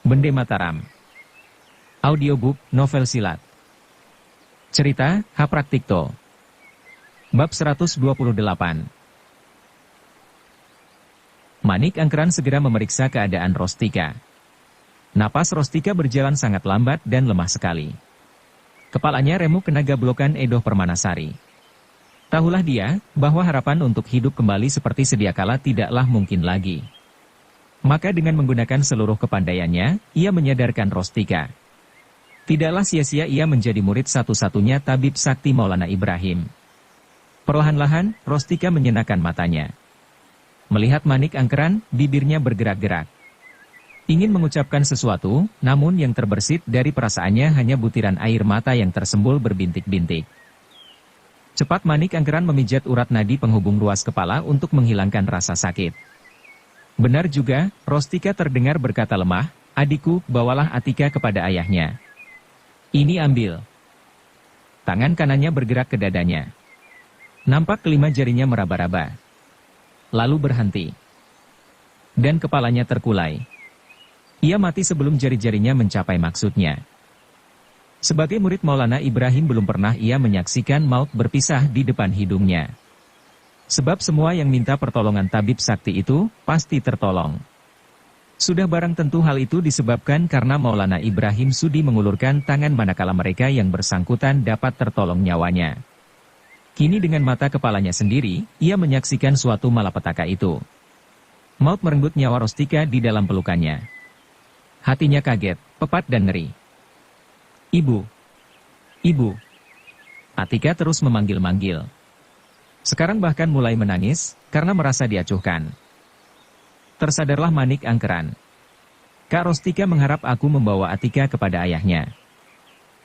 Bende Mataram. Audiobook, novel silat. Cerita, H. Praktikto. Bab 128. Manik Angkeran segera memeriksa keadaan Rostika. Napas Rostika berjalan sangat lambat dan lemah sekali. Kepalanya remuk kena gablokan Edoh Permanasari. Tahulah dia, bahwa harapan untuk hidup kembali seperti sedia kala tidaklah mungkin lagi. Maka dengan menggunakan seluruh kepandaiannya, ia menyadarkan Rostika. Tidaklah sia-sia ia menjadi murid satu-satunya tabib sakti Maulana Ibrahim. Perlahan-lahan, Rostika menyenangkan matanya. Melihat Manik Angkeran, bibirnya bergerak-gerak. Ingin mengucapkan sesuatu, namun yang terbersit dari perasaannya hanya butiran air mata yang tersembul berbintik-bintik. Cepat Manik Angkeran memijat urat nadi penghubung ruas kepala untuk menghilangkan rasa sakit. Benar juga, Rostika terdengar berkata lemah, "Adikku, bawalah Atika kepada ayahnya." "Ini ambil." Tangan kanannya bergerak ke dadanya. Nampak kelima jarinya meraba-raba. Lalu berhenti. Dan kepalanya terkulai. Ia mati sebelum jari-jarinya mencapai maksudnya. Sebagai murid Maulana Ibrahim belum pernah ia menyaksikan maut berpisah di depan hidungnya. Sebab semua yang minta pertolongan tabib sakti itu, pasti tertolong. Sudah barang tentu hal itu disebabkan karena Maulana Ibrahim sudi mengulurkan tangan manakala mereka yang bersangkutan dapat tertolong nyawanya. Kini dengan mata kepalanya sendiri, ia menyaksikan suatu malapetaka itu. Maut merenggut nyawa Rostika di dalam pelukannya. Hatinya kaget, pepat dan ngeri. "Ibu! Ibu!" Atika terus memanggil-manggil. Sekarang bahkan mulai menangis, karena merasa diacuhkan. Tersadarlah Manik Angkeran. "Kak Rostika mengharap aku membawa Atika kepada ayahnya."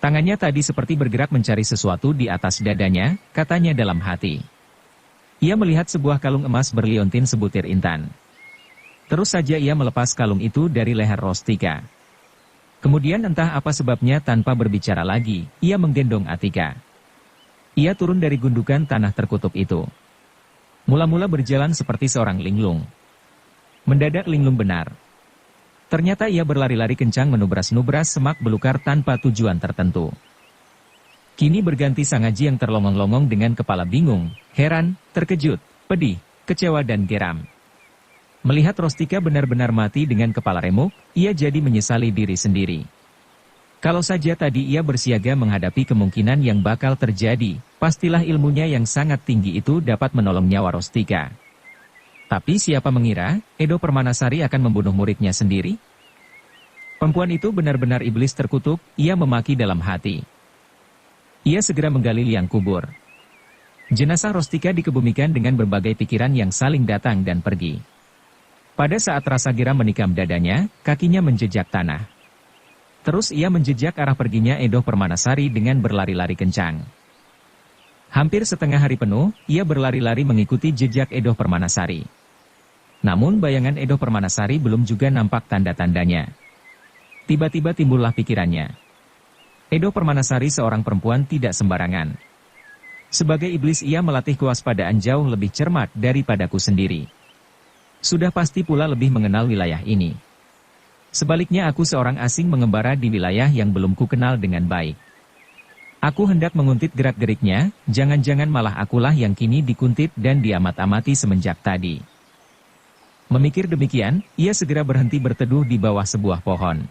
Tangannya tadi seperti bergerak mencari sesuatu di atas dadanya, katanya dalam hati. Ia melihat sebuah kalung emas berliontin sebutir intan. Terus saja ia melepas kalung itu dari leher Rostika. Kemudian entah apa sebabnya tanpa berbicara lagi, ia menggendong Atika. Ia turun dari gundukan tanah terkutuk itu. Mula-mula berjalan seperti seorang linglung. Mendadak linglung benar. Ternyata ia berlari-lari kencang menubras-nubras semak belukar tanpa tujuan tertentu. Kini berganti Sangaji yang terlongong-longong dengan kepala bingung, heran, terkejut, pedih, kecewa dan geram. Melihat Rostika benar-benar mati dengan kepala remuk, ia jadi menyesali diri sendiri. Kalau saja tadi ia bersiaga menghadapi kemungkinan yang bakal terjadi, pastilah ilmunya yang sangat tinggi itu dapat menolong nyawa Rostika. Tapi siapa mengira, Edoh Permanasari akan membunuh muridnya sendiri? Perempuan itu benar-benar iblis terkutuk, ia memaki dalam hati. Ia segera menggali liang kubur. Jenazah Rostika dikebumikan dengan berbagai pikiran yang saling datang dan pergi. Pada saat rasa geram menikam dadanya, kakinya menjejak tanah. Terus ia menjejak arah perginya Edoh Permanasari dengan berlari-lari kencang. Hampir setengah hari penuh, ia berlari-lari mengikuti jejak Edoh Permanasari. Namun bayangan Edoh Permanasari belum juga nampak tanda-tandanya. Tiba-tiba timbullah pikirannya. Edoh Permanasari seorang perempuan tidak sembarangan. Sebagai iblis ia melatih kewaspadaan jauh lebih cermat daripadaku sendiri. Sudah pasti pula lebih mengenal wilayah ini. Sebaliknya aku seorang asing mengembara di wilayah yang belum ku kenal dengan baik. Aku hendak menguntit gerak-geriknya, jangan-jangan malah akulah yang kini dikuntit dan diamat-amati semenjak tadi. Memikir demikian, ia segera berhenti berteduh di bawah sebuah pohon.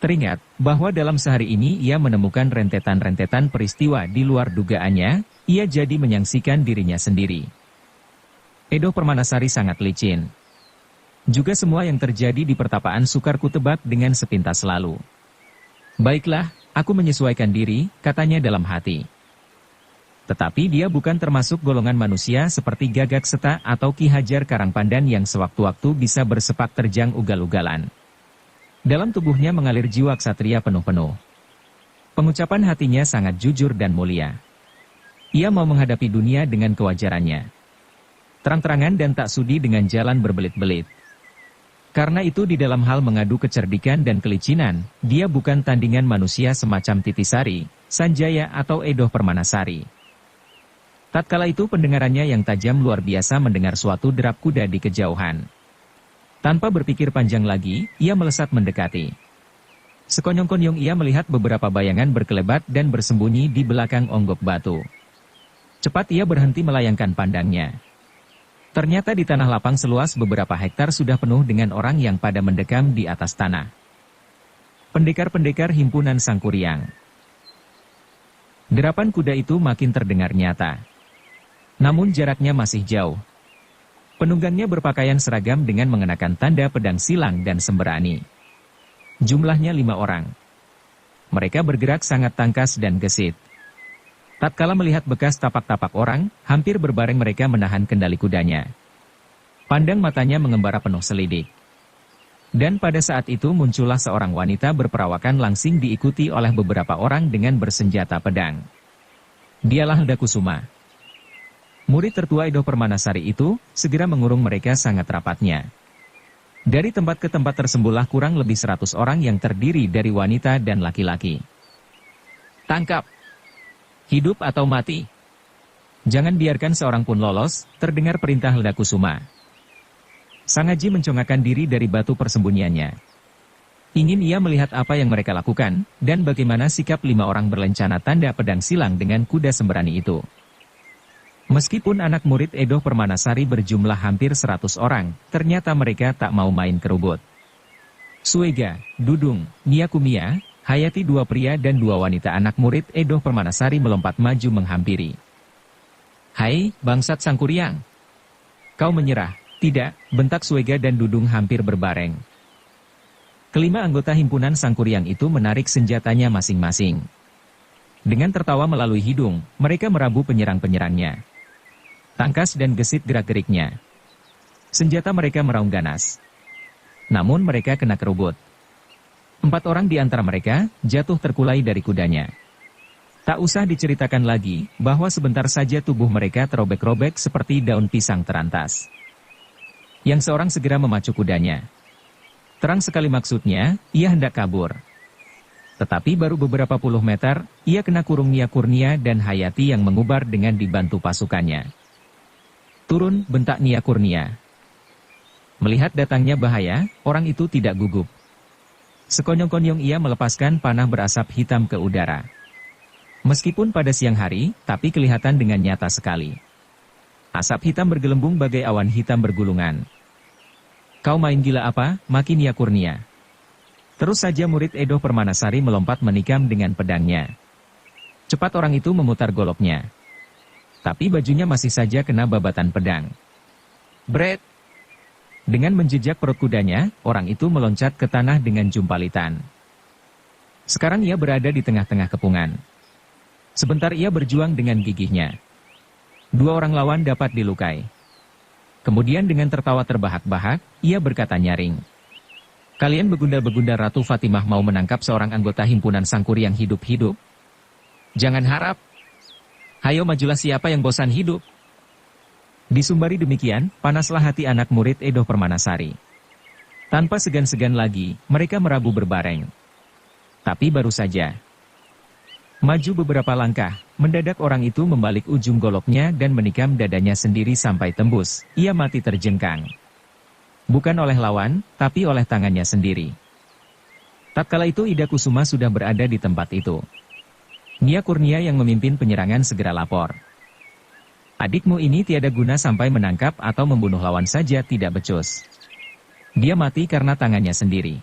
Teringat, bahwa dalam sehari ini ia menemukan rentetan-rentetan peristiwa di luar dugaannya, ia jadi menyaksikan dirinya sendiri. Edoh Permanasari sangat licin. Juga semua yang terjadi di pertapaan sukar ku tebak dengan sepintas lalu. Baiklah, aku menyesuaikan diri, katanya dalam hati. Tetapi dia bukan termasuk golongan manusia seperti Gagak Seta atau Ki Hajar Karangpandan yang sewaktu-waktu bisa bersepak terjang ugal-ugalan. Dalam tubuhnya mengalir jiwa ksatria penuh-penuh. Pengucapan hatinya sangat jujur dan mulia. Ia mau menghadapi dunia dengan kewajarannya. Terang-terangan dan tak sudi dengan jalan berbelit-belit. Karena itu di dalam hal mengadu kecerdikan dan kelicinan, dia bukan tandingan manusia semacam Titisari, Sanjaya atau Edoh Permanasari. Tatkala itu pendengarannya yang tajam luar biasa mendengar suatu derap kuda di kejauhan. Tanpa berpikir panjang lagi, ia melesat mendekati. Sekonyong-konyong ia melihat beberapa bayangan berkelebat dan bersembunyi di belakang onggok batu. Cepat ia berhenti melayangkan pandangnya. Ternyata di tanah lapang seluas beberapa hektar sudah penuh dengan orang yang pada mendekam di atas tanah. Pendekar-pendekar himpunan Sangkuriang. Derapan kuda itu makin terdengar nyata. Namun jaraknya masih jauh. Penunggangnya berpakaian seragam dengan mengenakan tanda pedang silang dan semberani. Jumlahnya 5 orang. Mereka bergerak sangat tangkas dan gesit. Tatkala melihat bekas tapak-tapak orang, hampir berbareng mereka menahan kendali kudanya. Pandang matanya mengembara penuh selidik. Dan pada saat itu muncullah seorang wanita berperawakan langsing diikuti oleh beberapa orang dengan bersenjata pedang. Dialah Ledakusuma. Murid tertua Edo Permanasari itu segera mengurung mereka sangat rapatnya. Dari tempat ke tempat tersembunyilah kurang lebih 100 orang yang terdiri dari wanita dan laki-laki. Tangkap! Hidup atau mati? Jangan biarkan seorang pun lolos, terdengar perintah Ledakusuma. Sang Haji mencongakkan diri dari batu persembunyiannya. Ingin ia melihat apa yang mereka lakukan, dan bagaimana sikap 5 orang berlencana tanda pedang silang dengan kuda semberani itu. Meskipun anak murid Edo Permanasari berjumlah hampir 100 orang, ternyata mereka tak mau main kerubut. Suega, Dudung, Niakumiya, Hayati 2 pria dan 2 wanita anak murid Edo Permanasari melompat maju menghampiri. Hai, bangsat Sangkuriang! Kau menyerah? Tidak, bentak Suega dan Dudung hampir berbareng. Kelima anggota himpunan Sangkuriang itu menarik senjatanya masing-masing. Dengan tertawa melalui hidung, mereka merabu penyerang-penyerangnya. Tangkas dan gesit gerak-geriknya. Senjata mereka meraung ganas. Namun mereka kena kerubut. 4 orang di antara mereka jatuh terkulai dari kudanya. Tak usah diceritakan lagi bahwa sebentar saja tubuh mereka terobek-robek seperti daun pisang terantas. Yang seorang segera memacu kudanya. Terang sekali maksudnya, ia hendak kabur. Tetapi baru beberapa puluh meter, ia kena kurung Niakurnia dan Hayati yang mengubar dengan dibantu pasukannya. Turun, bentak Niakurnia. Melihat datangnya bahaya, orang itu tidak gugup. Sekonyong-konyong ia melepaskan panah berasap hitam ke udara. Meskipun pada siang hari, tapi kelihatan dengan nyata sekali. Asap hitam bergelembung bagai awan hitam bergulungan. Kau main gila apa, Maki Niakurnia? Terus saja murid Edo Permanasari melompat menikam dengan pedangnya. Cepat orang itu memutar goloknya. Tapi bajunya masih saja kena babatan pedang. Bret! Dengan menjejak perut kudanya, orang itu meloncat ke tanah dengan jumpalitan. Sekarang ia berada di tengah-tengah kepungan. Sebentar ia berjuang dengan gigihnya. 2 orang lawan dapat dilukai. Kemudian dengan tertawa terbahak-bahak, ia berkata nyaring. Kalian begundal-begundal Ratu Fatimah mau menangkap seorang anggota himpunan Sangkuriang hidup-hidup? Jangan harap. Hayo majulah siapa yang bosan hidup. Disumbari demikian, panaslah hati anak murid Edo Permanasari. Tanpa segan-segan lagi, mereka merabu berbareng. Tapi baru saja. Maju beberapa langkah, mendadak orang itu membalik ujung goloknya dan menikam dadanya sendiri sampai tembus. Ia mati terjengkang. Bukan oleh lawan, tapi oleh tangannya sendiri. Tatkala itu Ida Kusuma sudah berada di tempat itu. Niakurnia yang memimpin penyerangan segera lapor. Adikmu ini tiada guna sampai menangkap atau membunuh lawan saja tidak becus. Dia mati karena tangannya sendiri.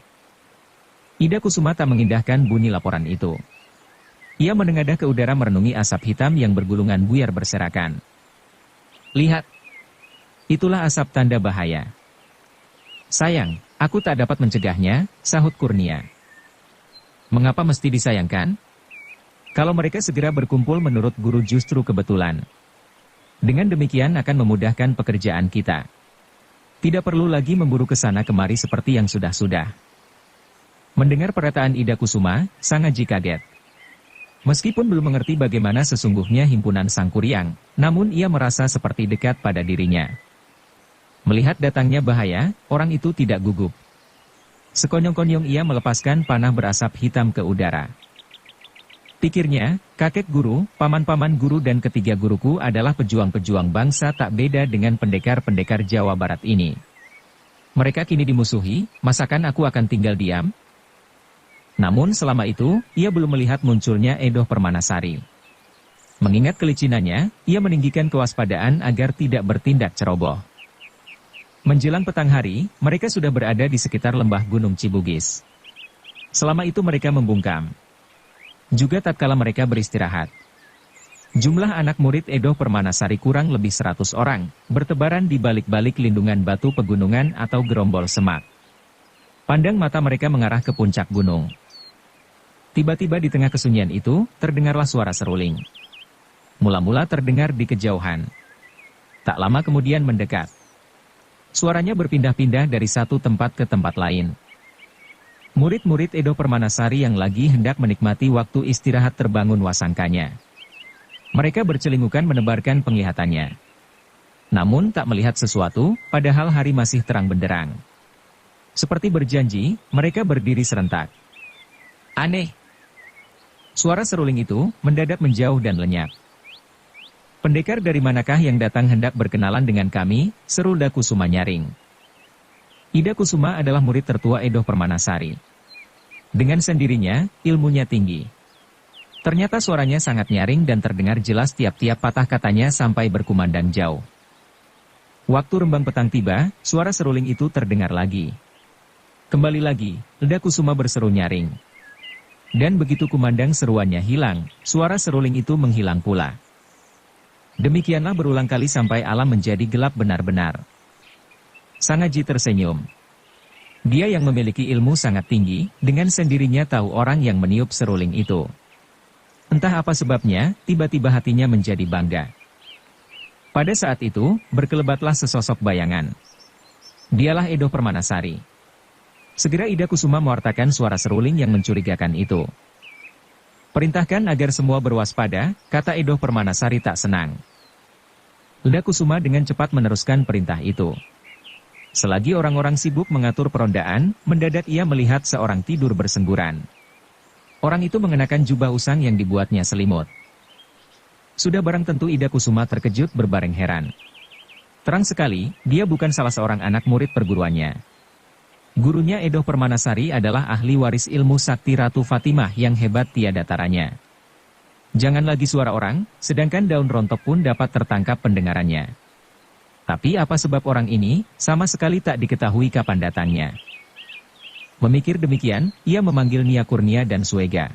Ida Kusuma tak mengindahkan bunyi laporan itu. Ia menengadah ke udara merenungi asap hitam yang bergulungan buyar berserakan. Lihat. Itulah asap tanda bahaya. Sayang, aku tak dapat mencegahnya, sahut Kurnia. Mengapa mesti disayangkan? Kalau mereka segera berkumpul menurut guru justru kebetulan. Dengan demikian akan memudahkan pekerjaan kita. Tidak perlu lagi memburu ke sana kemari seperti yang sudah-sudah. Mendengar perkataan Ida Kusuma, Sang Haji kaget. Meskipun belum mengerti bagaimana sesungguhnya himpunan Sangkuriang, namun ia merasa seperti dekat pada dirinya. Melihat datangnya bahaya, orang itu tidak gugup. Sekonyong-konyong ia melepaskan panah berasap hitam ke udara. Pikirnya, kakek guru, paman-paman guru dan ketiga guruku adalah pejuang-pejuang bangsa tak beda dengan pendekar-pendekar Jawa Barat ini. Mereka kini dimusuhi, masakan aku akan tinggal diam? Namun selama itu, ia belum melihat munculnya Edoh Permanasari. Mengingat kelicinannya, ia meninggikan kewaspadaan agar tidak bertindak ceroboh. Menjelang petang hari, mereka sudah berada di sekitar lembah Gunung Cibugis. Selama itu mereka membungkam. Juga tatkala mereka beristirahat. Jumlah anak murid Edoh Permanasari kurang lebih 100 orang, bertebaran di balik-balik lindungan batu pegunungan atau gerombol semak. Pandang mata mereka mengarah ke puncak gunung. Tiba-tiba di tengah kesunyian itu, terdengarlah suara seruling. Mula-mula terdengar di kejauhan. Tak lama kemudian mendekat. Suaranya berpindah-pindah dari satu tempat ke tempat lain. Murid-murid Edoh Permanasari yang lagi hendak menikmati waktu istirahat terbangun wasangkanya. Mereka bercelingukan menebarkan penglihatannya. Namun tak melihat sesuatu, padahal hari masih terang benderang. Seperti berjanji, mereka berdiri serentak. Aneh. Suara seruling itu mendadak menjauh dan lenyap. Pendekar dari manakah yang datang hendak berkenalan dengan kami, seru Ida Kusuma nyaring. Ida Kusuma adalah murid tertua Edoh Permanasari. Dengan sendirinya, ilmunya tinggi. Ternyata suaranya sangat nyaring dan terdengar jelas tiap-tiap patah katanya sampai berkumandang jauh. Waktu rembang petang tiba, suara seruling itu terdengar lagi. Kembali lagi, Ida Kusuma berseru nyaring. Dan begitu kumandang seruannya hilang, suara seruling itu menghilang pula. Demikianlah berulang kali sampai alam menjadi gelap benar-benar. Sangaji tersenyum. Dia yang memiliki ilmu sangat tinggi, dengan sendirinya tahu orang yang meniup seruling itu. Entah apa sebabnya, tiba-tiba hatinya menjadi bangga. Pada saat itu, berkelebatlah sesosok bayangan. Dialah Edoh Permanasari. Segera Ida Kusuma mewartakan suara seruling yang mencurigakan itu. Perintahkan agar semua berwaspada, kata Edoh Permanasari tak senang. Ida Kusuma dengan cepat meneruskan perintah itu. Selagi orang-orang sibuk mengatur perondaan, mendadak ia melihat seorang tidur bersengguran. Orang itu mengenakan jubah usang yang dibuatnya selimut. Sudah barang tentu Ida Kusuma terkejut berbareng heran. Terang sekali, dia bukan salah seorang anak murid perguruannya. Gurunya Edoh Permanasari adalah ahli waris ilmu sakti Ratu Fatimah yang hebat tiada taranya. Jangan lagi suara orang, sedangkan daun rontok pun dapat tertangkap pendengarannya. Tapi apa sebab orang ini, sama sekali tak diketahui kapan datangnya. Memikir demikian, ia memanggil Nia Kurnia dan Suega.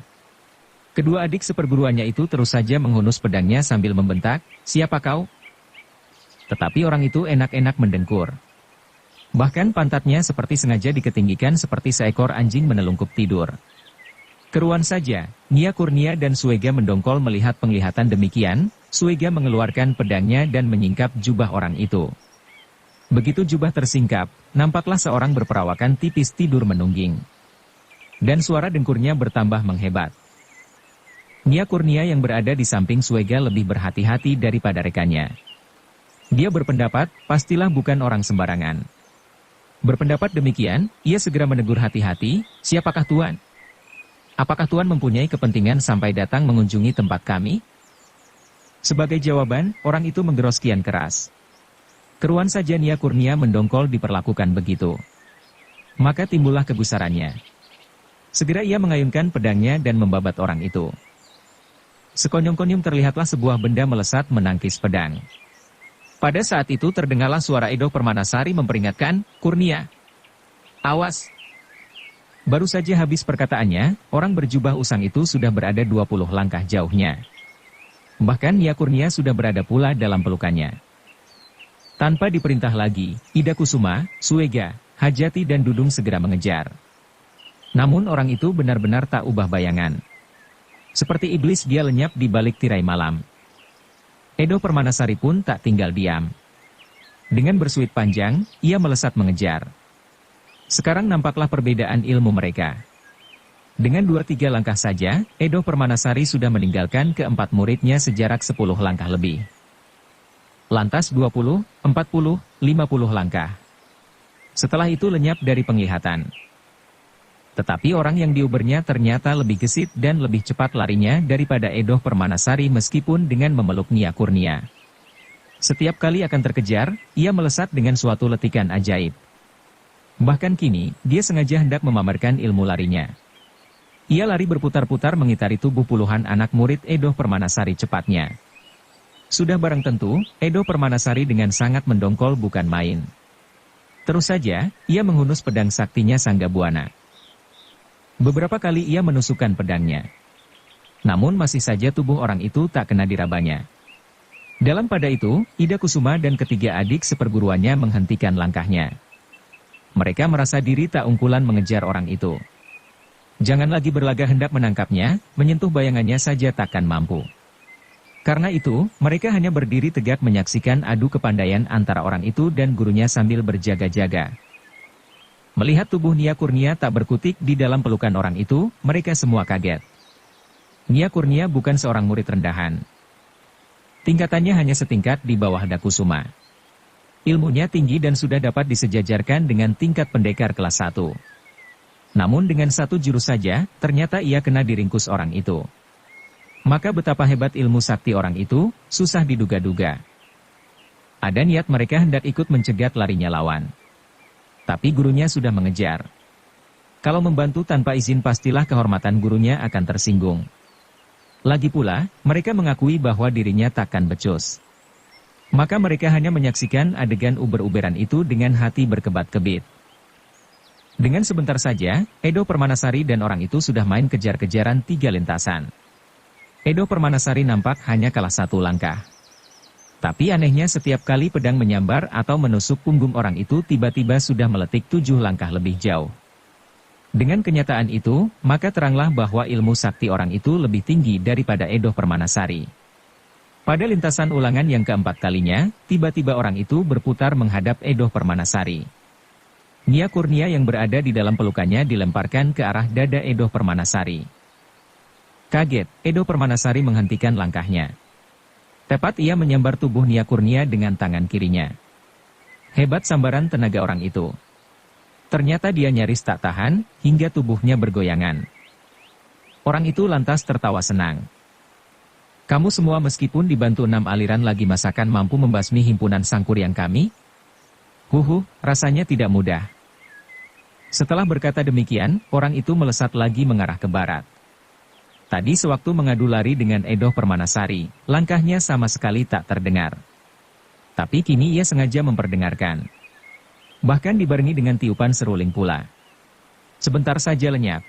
Kedua adik seperguruannya itu terus saja menghunus pedangnya sambil membentak, "Siapa kau?" Tetapi orang itu enak-enak mendengkur. Bahkan pantatnya seperti sengaja diketinggikan seperti seekor anjing menelungkup tidur. Keruan saja, Nia Kurnia dan Suega mendongkol melihat penglihatan demikian, Suega mengeluarkan pedangnya dan menyingkap jubah orang itu. Begitu jubah tersingkap, nampaklah seorang berperawakan tipis tidur menungging. Dan suara dengkurnya bertambah menghebat. Nia Kurnia yang berada di samping Suega lebih berhati-hati daripada rekannya. Dia berpendapat, pastilah bukan orang sembarangan. Berpendapat demikian, ia segera menegur hati-hati, "Siapakah Tuan? Apakah Tuan mempunyai kepentingan sampai datang mengunjungi tempat kami?" Sebagai jawaban, orang itu menggeros kian keras. Keruan saja Nia Kurnia mendongkol diperlakukan begitu. Maka timbullah kegusarannya. Segera ia mengayunkan pedangnya dan membabat orang itu. Sekonyong-konyong terlihatlah sebuah benda melesat menangkis pedang. Pada saat itu terdengarlah suara Edoh Permanasari memperingatkan, "Kurnia, awas!" Baru saja habis perkataannya, orang berjubah usang itu sudah berada 20 langkah jauhnya. Bahkan Nia Kurnia sudah berada pula dalam pelukannya. Tanpa diperintah lagi, Ida Kusuma, Suega, Hajati dan Dudung segera mengejar. Namun orang itu benar-benar tak ubah bayangan. Seperti iblis dia lenyap di balik tirai malam. Edoh Permanasari pun tak tinggal diam. Dengan bersuit panjang, ia melesat mengejar. Sekarang nampaklah perbedaan ilmu mereka. Dengan 2-3 langkah saja, Edoh Permanasari sudah meninggalkan keempat muridnya sejarak 10 langkah lebih. Lantas 20, 40, 50 langkah. Setelah itu lenyap dari penglihatan. Tetapi orang yang diubernya ternyata lebih gesit dan lebih cepat larinya daripada Edoh Permanasari meskipun dengan memeluk Nia Kurnia. Setiap kali akan terkejar, ia melesat dengan suatu letikan ajaib. Bahkan kini, dia sengaja hendak memamerkan ilmu larinya. Ia lari berputar-putar mengitari tubuh puluhan anak murid Edo Permanasari cepatnya. Sudah barang tentu, Edo Permanasari dengan sangat mendongkol bukan main. Terus saja, ia menghunus pedang saktinya Sanggabuana. Beberapa kali ia menusukkan pedangnya. Namun masih saja tubuh orang itu tak kena dirabanya. Dalam pada itu, Ida Kusuma dan ketiga adik seperguruannya menghentikan langkahnya. Mereka merasa diri tak ungkulan mengejar orang itu. Jangan lagi berlagak hendak menangkapnya, menyentuh bayangannya saja takkan mampu. Karena itu, mereka hanya berdiri tegak menyaksikan adu kepandaian antara orang itu dan gurunya sambil berjaga-jaga. Melihat tubuh Nia Kurnia tak berkutik di dalam pelukan orang itu, mereka semua kaget. Nia Kurnia bukan seorang murid rendahan. Tingkatannya hanya setingkat di bawah Dakusuma. Ilmunya tinggi dan sudah dapat disejajarkan dengan tingkat pendekar kelas 1. Namun dengan satu jurus saja, ternyata ia kena diringkus orang itu. Maka betapa hebat ilmu sakti orang itu, susah diduga-duga. Ada niat mereka hendak ikut mencegat larinya lawan. Tapi gurunya sudah mengejar. Kalau membantu tanpa izin pastilah kehormatan gurunya akan tersinggung. Lagi pula, mereka mengakui bahwa dirinya takkan becus. Maka mereka hanya menyaksikan adegan uber-uberan itu dengan hati berkebat-kebit. Dengan sebentar saja, Edo Permanasari dan orang itu sudah main kejar-kejaran 3 lintasan. Edo Permanasari nampak hanya kalah 1 langkah. Tapi anehnya setiap kali pedang menyambar atau menusuk punggung orang itu tiba-tiba sudah meletik 7 langkah lebih jauh. Dengan kenyataan itu, maka teranglah bahwa ilmu sakti orang itu lebih tinggi daripada Edo Permanasari. Pada lintasan ulangan yang keempat kalinya, tiba-tiba orang itu berputar menghadap Edo Permanasari. Nia Kurnia yang berada di dalam pelukannya dilemparkan ke arah dada Edo Permanasari. Kaget, Edo Permanasari menghentikan langkahnya. Tepat ia menyambar tubuh Nia Kurnia dengan tangan kirinya. Hebat sambaran tenaga orang itu. Ternyata dia nyaris tak tahan, hingga tubuhnya bergoyangan. Orang itu lantas tertawa senang. Kamu semua meskipun dibantu 6 aliran lagi masakan mampu membasmi himpunan Sangkuriang kami? Rasanya tidak mudah. Setelah berkata demikian, orang itu melesat lagi mengarah ke barat. Tadi sewaktu mengadu lari dengan Edo Permanasari, langkahnya sama sekali tak terdengar. Tapi kini ia sengaja memperdengarkan. Bahkan dibarengi dengan tiupan seruling pula. Sebentar saja lenyap.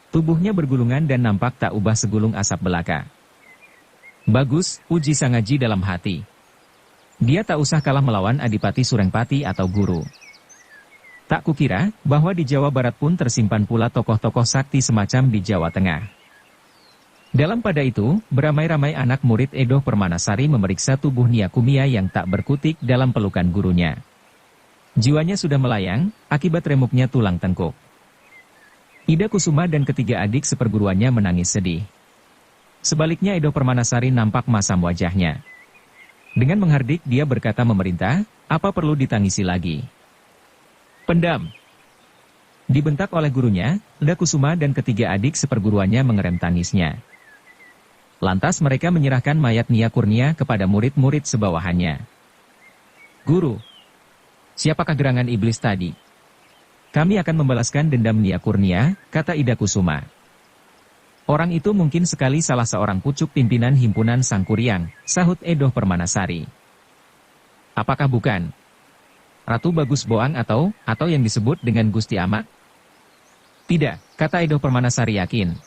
Tubuhnya bergulungan dan nampak tak ubah segulung asap belaka. Bagus, puji Sangaji dalam hati. Dia tak usah kalah melawan Adipati Surengpati atau guru. Tak kukira, bahwa di Jawa Barat pun tersimpan pula tokoh-tokoh sakti semacam di Jawa Tengah. Dalam pada itu, beramai-ramai anak murid Edo Permanasari memeriksa tubuh Nia Kumia yang tak berkutik dalam pelukan gurunya. Jiwanya sudah melayang, akibat remuknya tulang tengkuk. Ida Kusuma dan ketiga adik seperguruannya menangis sedih. Sebaliknya Edo Permanasari nampak masam wajahnya. Dengan menghardik dia berkata memerintah, apa perlu ditangisi lagi? Pendam. Dibentak oleh gurunya, Ida Kusuma dan ketiga adik seperguruannya mengerem tangisnya. Lantas mereka menyerahkan mayat Nia Kurnia kepada murid-murid sebawahannya. Guru, siapakah gerangan iblis tadi? Kami akan membalaskan dendam Nia Kurnia, kata Ida Kusuma. Orang itu mungkin sekali salah seorang pucuk pimpinan himpunan Sangkuriang, sahut Edo Permanasari. Apakah bukan Ratu Bagus Boang atau yang disebut dengan Gusti Amat? Tidak, kata Edo Permanasari yakin.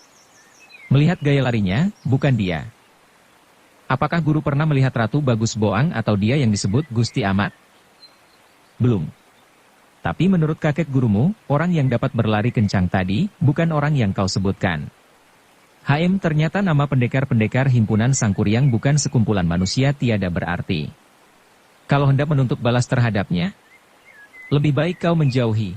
Melihat gaya larinya, bukan dia. Apakah guru pernah melihat Ratu Bagus Boang atau dia yang disebut Gusti Amat? Belum. Tapi menurut kakek gurumu, orang yang dapat berlari kencang tadi, bukan orang yang kau sebutkan. Ternyata nama pendekar-pendekar himpunan Sangkuriang bukan sekumpulan manusia tiada berarti. Kalau hendak menuntut balas terhadapnya, lebih baik kau menjauhi.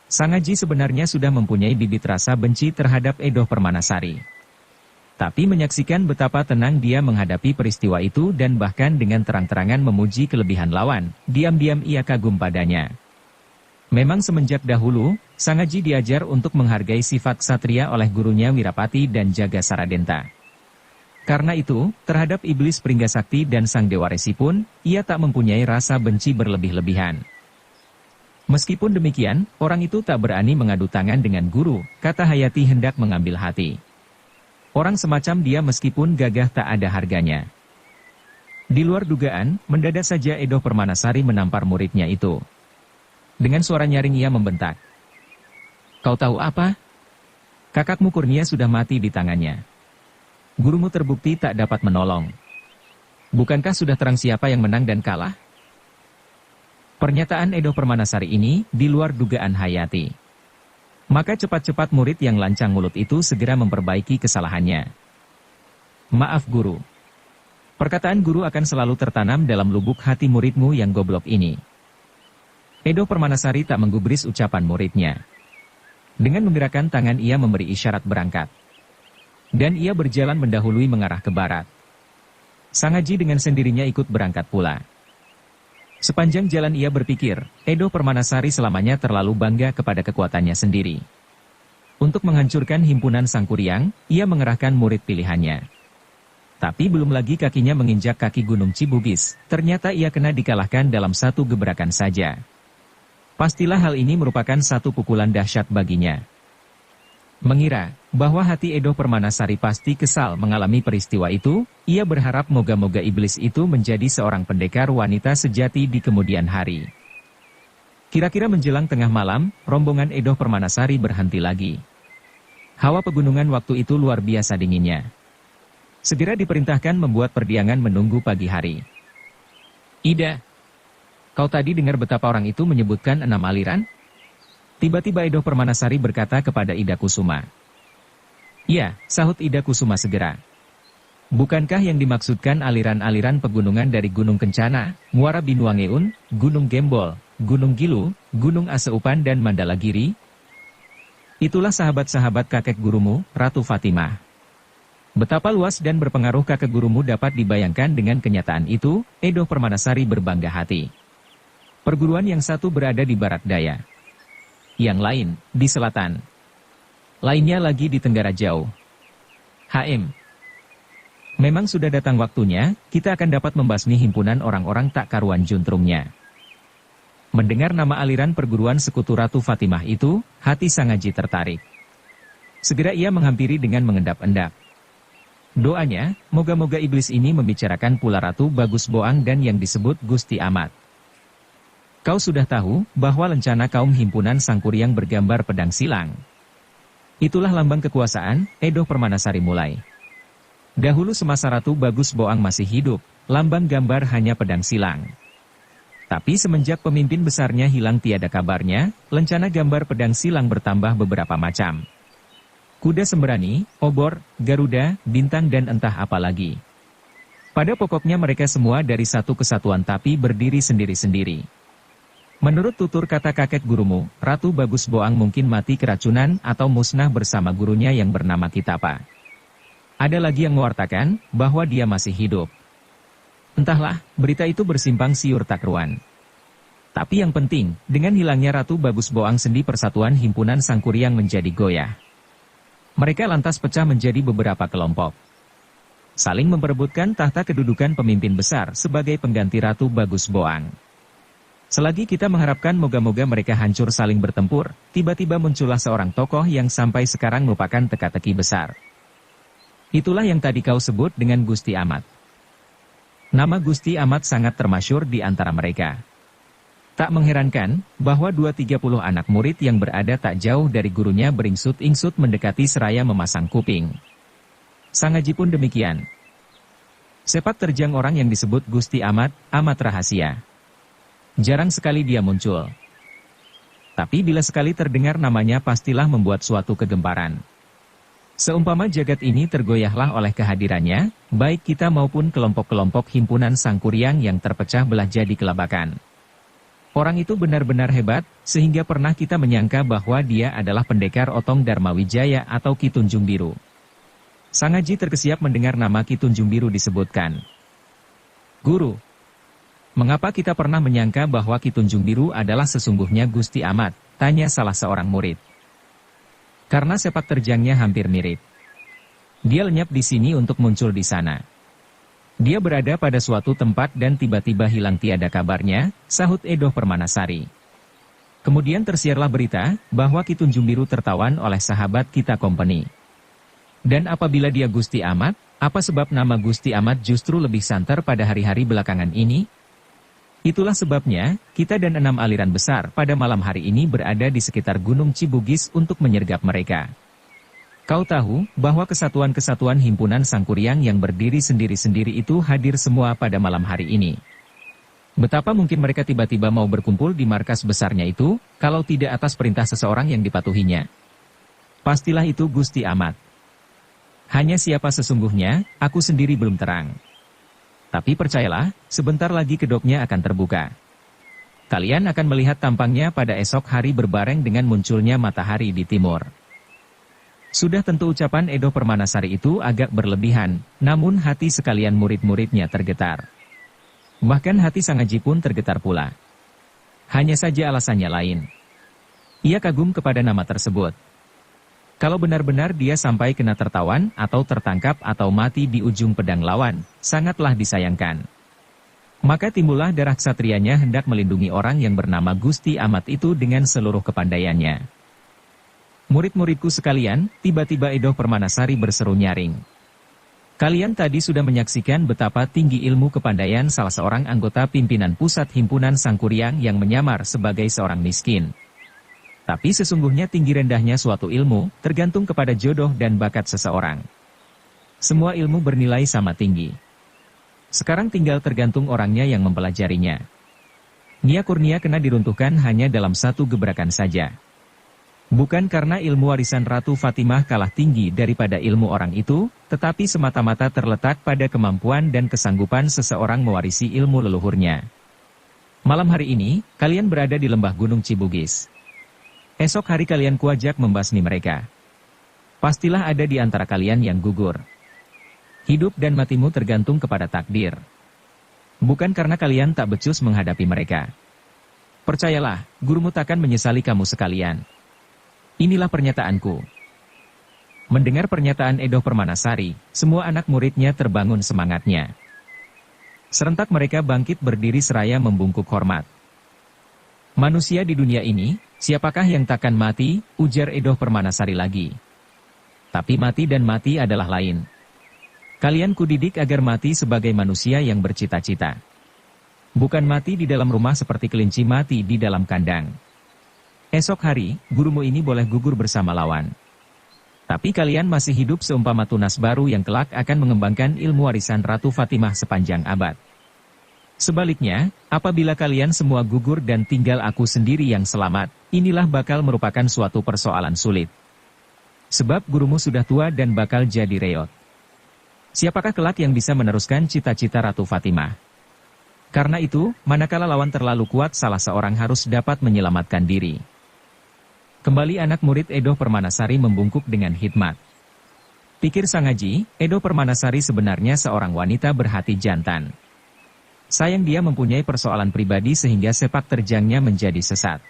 Sangaji sebenarnya sudah mempunyai bibit rasa benci terhadap Edo Permanasari. Tapi menyaksikan betapa tenang dia menghadapi peristiwa itu dan bahkan dengan terang-terangan memuji kelebihan lawan, diam-diam ia kagum padanya. Memang semenjak dahulu, Sangaji diajar untuk menghargai sifat ksatria oleh gurunya Wirapati dan Jaga Saradenta. Karena itu, terhadap iblis Pringgasakti dan Sang Dewa Resi pun, ia tak mempunyai rasa benci berlebih-lebihan. Meskipun demikian, orang itu tak berani mengadu tangan dengan guru, kata Hayati hendak mengambil hati. Orang semacam dia meskipun gagah tak ada harganya. Di luar dugaan, mendadak saja Edoh Permanasari menampar muridnya itu. Dengan suara nyaring ia membentak. Kau tahu apa? Kakakmu Kurnia sudah mati di tangannya. Gurumu terbukti tak dapat menolong. Bukankah sudah terang siapa yang menang dan kalah? Pernyataan Edoh Permanasari ini di luar dugaan Hayati. Maka cepat-cepat murid yang lancang mulut itu segera memperbaiki kesalahannya. Maaf guru. Perkataan guru akan selalu tertanam dalam lubuk hati muridmu yang goblok ini. Edoh Permanasari tak menggubris ucapan muridnya. Dengan menggerakkan tangan ia memberi isyarat berangkat. Dan ia berjalan mendahului mengarah ke barat. Sangaji dengan sendirinya ikut berangkat pula. Sepanjang jalan ia berpikir, Edoh Permanasari selamanya terlalu bangga kepada kekuatannya sendiri. Untuk menghancurkan himpunan Sangkuriang, ia mengerahkan murid pilihannya. Tapi belum lagi kakinya menginjak kaki Gunung Cibugis, ternyata ia kena dikalahkan dalam satu gebrakan saja. Pastilah hal ini merupakan satu pukulan dahsyat baginya. Mengira bahwa hati Edoh Permanasari pasti kesal mengalami peristiwa itu, ia berharap moga-moga iblis itu menjadi seorang pendekar wanita sejati di kemudian hari. Kira-kira menjelang tengah malam, rombongan Edoh Permanasari berhenti lagi. Hawa pegunungan waktu itu luar biasa dinginnya. Segera diperintahkan membuat perdiangan menunggu pagi hari. Ida, kau tadi dengar betapa orang itu menyebutkan 6 aliran? Tiba-tiba Edoh Permanasari berkata kepada Ida Kusuma. Ya, sahut Ida Kusuma segera. Bukankah yang dimaksudkan aliran-aliran pegunungan dari Gunung Kencana, Muara Binuangeun, Gunung Gembol, Gunung Gilu, Gunung Aseupan dan Mandalagiri? Itulah sahabat-sahabat kakek gurumu, Ratu Fatimah. Betapa luas dan berpengaruh kakek gurumu dapat dibayangkan dengan kenyataan itu, Edoh Permanasari berbangga hati. Perguruan yang satu berada di barat daya. Yang lain, di selatan. Lainnya lagi di tenggara jauh. HM. Memang sudah datang waktunya, kita akan dapat membasmi himpunan orang-orang tak karuan juntrungnya. Mendengar nama aliran perguruan sekutu Ratu Fatimah itu, hati Sangaji tertarik. Segera ia menghampiri dengan mengendap-endap. Doanya, moga-moga iblis ini membicarakan pula Ratu Bagus Boang dan yang disebut Gusti Amat. Kau sudah tahu bahwa lencana kaum himpunan Sangkuriang bergambar pedang silang. Itulah lambang kekuasaan, Edoh Permanasari mulai. Dahulu semasa Ratu Bagus Boang masih hidup, lambang gambar hanya pedang silang. Tapi semenjak pemimpin besarnya hilang tiada kabarnya, lencana gambar pedang silang bertambah beberapa macam. Kuda sembrani, obor, garuda, bintang dan entah apa lagi. Pada pokoknya mereka semua dari satu kesatuan tapi berdiri sendiri-sendiri. Menurut tutur kata kakek gurumu, Ratu Bagus Boang mungkin mati keracunan atau musnah bersama gurunya yang bernama Kitapa. Ada lagi yang mewartakan bahwa dia masih hidup. Entahlah, berita itu bersimpang siur tak ruan. Tapi yang penting, dengan hilangnya Ratu Bagus Boang sendi persatuan himpunan Sangkuriang menjadi goyah. Mereka lantas pecah menjadi beberapa kelompok. Saling memperebutkan tahta kedudukan pemimpin besar sebagai pengganti Ratu Bagus Boang. Selagi kita mengharapkan moga-moga mereka hancur saling bertempur, tiba-tiba muncullah seorang tokoh yang sampai sekarang merupakan teka-teki besar. Itulah yang tadi kau sebut dengan Gusti Amat. Nama Gusti Amat sangat termasyur di antara mereka. Tak mengherankan, bahwa 230 anak murid yang berada tak jauh dari gurunya beringsut-ingsut mendekati seraya memasang kuping. Sangaji pun demikian. Sepak terjang orang yang disebut Gusti Amat, amat rahasia. Jarang sekali dia muncul. Tapi bila sekali terdengar namanya pastilah membuat suatu kegemparan. Seumpama jagat ini tergoyahlah oleh kehadirannya, baik kita maupun kelompok-kelompok himpunan Sangkuriang yang terpecah belah jadi kelabakan. Orang itu benar-benar hebat, sehingga pernah kita menyangka bahwa dia adalah pendekar Otong Darmawijaya atau Ki Tunjung Biru. Sangaji terkesiap mendengar nama Ki Tunjung Biru disebutkan. Guru, mengapa kita pernah menyangka bahwa Ki Tunjung Biru adalah sesungguhnya Gusti Amat? Tanya salah seorang murid. Karena sepak terjangnya hampir mirip. Dia lenyap di sini untuk muncul di sana. Dia berada pada suatu tempat dan tiba-tiba hilang tiada kabarnya, sahut Edoh Permanasari. Kemudian tersiarlah berita bahwa Ki Tunjung Biru tertawan oleh sahabat kita company. Dan apabila dia Gusti Amat, apa sebab nama Gusti Amat justru lebih santer pada hari-hari belakangan ini? Itulah sebabnya, kita dan 6 aliran besar pada malam hari ini berada di sekitar Gunung Cibugis untuk menyergap mereka. Kau tahu bahwa kesatuan-kesatuan himpunan Sangkuriang yang berdiri sendiri-sendiri itu hadir semua pada malam hari ini. Betapa mungkin mereka tiba-tiba mau berkumpul di markas besarnya itu, kalau tidak atas perintah seseorang yang dipatuhinya. Pastilah itu Gusti Amat. Hanya siapa sesungguhnya, aku sendiri belum terang. Tapi percayalah, sebentar lagi kedoknya akan terbuka. Kalian akan melihat tampangnya pada esok hari berbareng dengan munculnya matahari di timur. Sudah tentu ucapan Edo Permanasari itu agak berlebihan, namun hati sekalian murid-muridnya tergetar. Bahkan hati Sangaji pun tergetar pula. Hanya saja alasannya lain. Ia kagum kepada nama tersebut. Kalau benar-benar dia sampai kena tertawan, atau tertangkap atau mati di ujung pedang lawan, sangatlah disayangkan. Maka timbullah darah ksatrianya hendak melindungi orang yang bernama Gusti Amat itu dengan seluruh kepandaiannya. Murid-muridku sekalian, tiba-tiba Edo Permanasari berseru nyaring. Kalian tadi sudah menyaksikan betapa tinggi ilmu kepandaian salah seorang anggota pimpinan pusat himpunan Sangkuriang yang menyamar sebagai seorang miskin. Tapi sesungguhnya tinggi rendahnya suatu ilmu, tergantung kepada jodoh dan bakat seseorang. Semua ilmu bernilai sama tinggi. Sekarang tinggal tergantung orangnya yang mempelajarinya. Nia Kurnia kena diruntuhkan hanya dalam satu gebrakan saja. Bukan karena ilmu warisan Ratu Fatimah kalah tinggi daripada ilmu orang itu, tetapi semata-mata terletak pada kemampuan dan kesanggupan seseorang mewarisi ilmu leluhurnya. Malam hari ini, kalian berada di lembah Gunung Cibugis. Esok hari kalian kuajak membasmi mereka. Pastilah ada di antara kalian yang gugur. Hidup dan matimu tergantung kepada takdir. Bukan karena kalian tak becus menghadapi mereka. Percayalah, gurumu takkan menyesali kamu sekalian. Inilah pernyataanku. Mendengar pernyataan Edo Permanasari, semua anak muridnya terbangun semangatnya. Serentak mereka bangkit berdiri seraya membungkuk hormat. Manusia di dunia ini, siapakah yang takkan mati, ujar Edo Permanasari lagi. Tapi mati dan mati adalah lain. Kalian kudidik agar mati sebagai manusia yang bercita-cita. Bukan mati di dalam rumah seperti kelinci mati di dalam kandang. Esok hari, gurumu ini boleh gugur bersama lawan. Tapi kalian masih hidup seumpama tunas baru yang kelak akan mengembangkan ilmu warisan Ratu Fatimah sepanjang abad. Sebaliknya, apabila kalian semua gugur dan tinggal aku sendiri yang selamat, inilah bakal merupakan suatu persoalan sulit. Sebab gurumu sudah tua dan bakal jadi reot. Siapakah kelak yang bisa meneruskan cita-cita Ratu Fatimah? Karena itu, manakala lawan terlalu kuat, salah seorang harus dapat menyelamatkan diri. Kembali anak murid Edo Permanasari membungkuk dengan hikmat. Pikir Sangaji, Edo Permanasari sebenarnya seorang wanita berhati jantan. Sayang dia mempunyai persoalan pribadi sehingga sepak terjangnya menjadi sesat.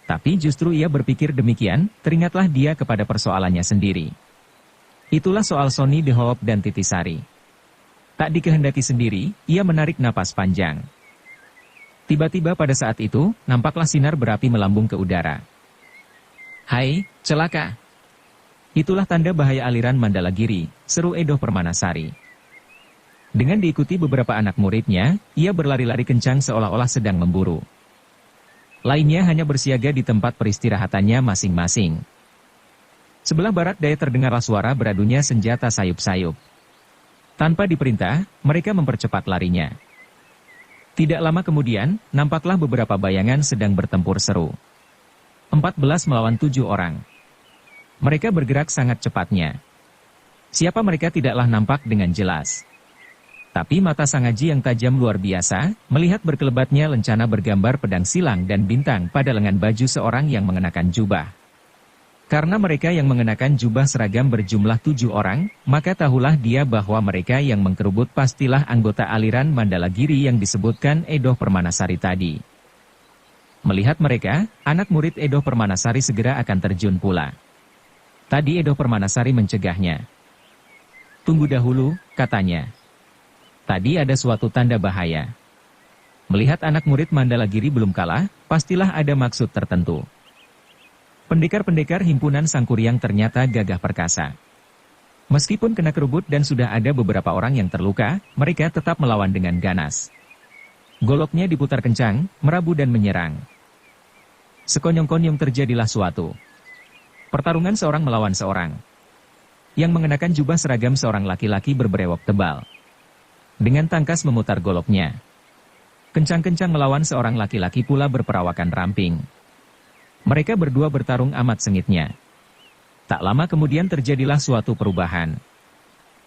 Tapi justru ia berpikir demikian, teringatlah dia kepada persoalannya sendiri. Itulah soal Sony The Hope dan Titisari. Tak dikehendaki sendiri, ia menarik napas panjang. Tiba-tiba pada saat itu, nampaklah sinar berapi melambung ke udara. Hai, celaka! Itulah tanda bahaya aliran Mandalagiri, seru Edo Permanasari. Dengan diikuti beberapa anak muridnya, ia berlari-lari kencang seolah-olah sedang memburu. Lainnya hanya bersiaga di tempat peristirahatannya masing-masing. Sebelah barat daya terdengarlah suara beradunya senjata sayup-sayup. Tanpa diperintah, mereka mempercepat larinya. Tidak lama kemudian, nampaklah beberapa bayangan sedang bertempur seru. 14 melawan 7 orang. Mereka bergerak sangat cepatnya. Siapa mereka tidaklah nampak dengan jelas. Tapi mata Sangaji yang tajam luar biasa, melihat berkelebatnya lencana bergambar pedang silang dan bintang pada lengan baju seorang yang mengenakan jubah. Karena mereka yang mengenakan jubah seragam berjumlah 7 orang, maka tahulah dia bahwa mereka yang mengkerubut pastilah anggota aliran Mandalagiri yang disebutkan Edo Permanasari tadi. Melihat mereka, anak murid Edo Permanasari segera akan terjun pula. Tadi Edo Permanasari mencegahnya. Tunggu dahulu, katanya. Tadi ada suatu tanda bahaya. Melihat anak murid Mandalagiri belum kalah, pastilah ada maksud tertentu. Pendekar-pendekar himpunan Sangkuriang ternyata gagah perkasa. Meskipun kena kerubut dan sudah ada beberapa orang yang terluka, mereka tetap melawan dengan ganas. Goloknya diputar kencang, merabu dan menyerang. Sekonyong-konyong terjadilah suatu pertarungan seorang melawan seorang. Yang mengenakan jubah seragam seorang laki-laki berbrewok tebal. Dengan tangkas memutar goloknya. Kencang-kencang melawan seorang laki-laki pula berperawakan ramping. Mereka berdua bertarung amat sengitnya. Tak lama kemudian terjadilah suatu perubahan.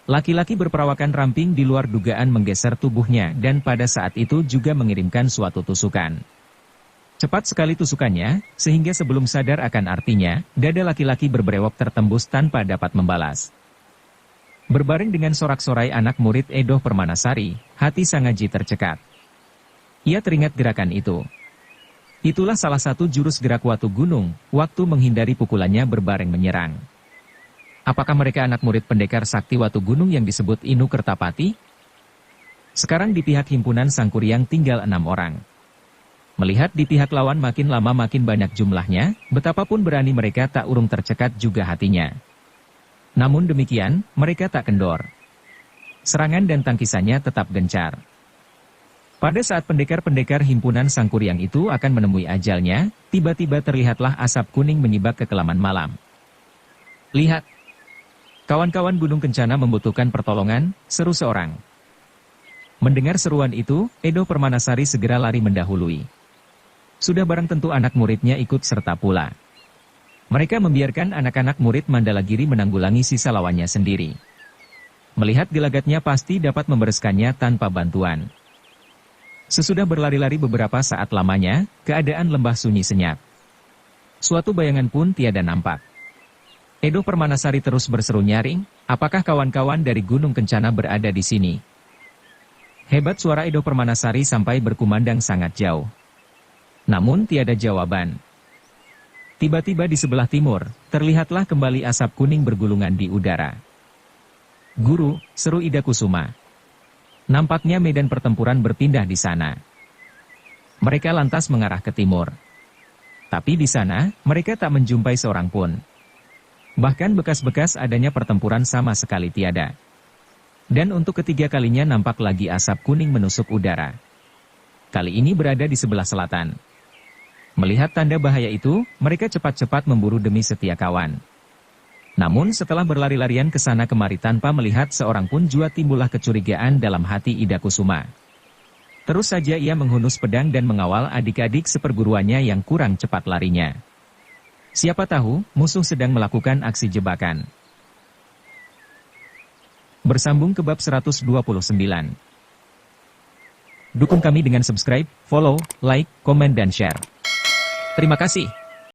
Laki-laki berperawakan ramping di luar dugaan menggeser tubuhnya dan pada saat itu juga mengirimkan suatu tusukan. Cepat sekali tusukannya, sehingga sebelum sadar akan artinya, dada laki-laki berbrewok tertembus tanpa dapat membalas. Berbaring dengan sorak-sorai anak murid Edoh Permanasari, hati Sangaji tercekat. Ia teringat gerakan itu. Itulah salah satu jurus gerak Watu Gunung, waktu menghindari pukulannya berbareng menyerang. Apakah mereka anak murid pendekar sakti Watu Gunung yang disebut Inu Kertapati? Sekarang di pihak himpunan Sangkuriang tinggal 6 orang. Melihat di pihak lawan makin lama makin banyak jumlahnya, betapapun berani mereka tak urung tercekat juga hatinya. Namun demikian, mereka tak kendor. Serangan dan tangkisannya tetap gencar. Pada saat pendekar-pendekar himpunan Sangkuriang itu akan menemui ajalnya, tiba-tiba terlihatlah asap kuning menyibak kekelaman malam. Lihat! Kawan-kawan Gunung Kencana membutuhkan pertolongan, seru seorang. Mendengar seruan itu, Edoh Permanasari segera lari mendahului. Sudah barang tentu anak muridnya ikut serta pula. Mereka membiarkan anak-anak murid Mandalagiri menanggulangi sisa lawannya sendiri. Melihat gelagatnya pasti dapat membereskannya tanpa bantuan. Sesudah berlari-lari beberapa saat lamanya, keadaan lembah sunyi senyap. Suatu bayangan pun tiada nampak. Edoh Permanasari terus berseru nyaring, apakah kawan-kawan dari Gunung Kencana berada di sini? Hebat suara Edoh Permanasari sampai berkumandang sangat jauh. Namun tiada jawaban. Tiba-tiba di sebelah timur, terlihatlah kembali asap kuning bergulungan di udara. Guru, seru Ida Kusuma. Nampaknya medan pertempuran berpindah di sana. Mereka lantas mengarah ke timur. Tapi di sana, mereka tak menjumpai seorang pun. Bahkan bekas-bekas adanya pertempuran sama sekali tiada. Dan untuk ketiga kalinya nampak lagi asap kuning menusuk udara. Kali ini berada di sebelah selatan. Melihat tanda bahaya itu, mereka cepat-cepat memburu demi setia kawan. Namun setelah berlari-larian ke sana kemari tanpa melihat seorang pun jua timbullah kecurigaan dalam hati Ida Kusuma. Terus saja ia menghunus pedang dan mengawal adik-adik seperguruannya yang kurang cepat larinya. Siapa tahu, musuh sedang melakukan aksi jebakan. Bersambung ke bab 129. Dukung kami dengan subscribe, follow, like, komen dan share. Terima kasih.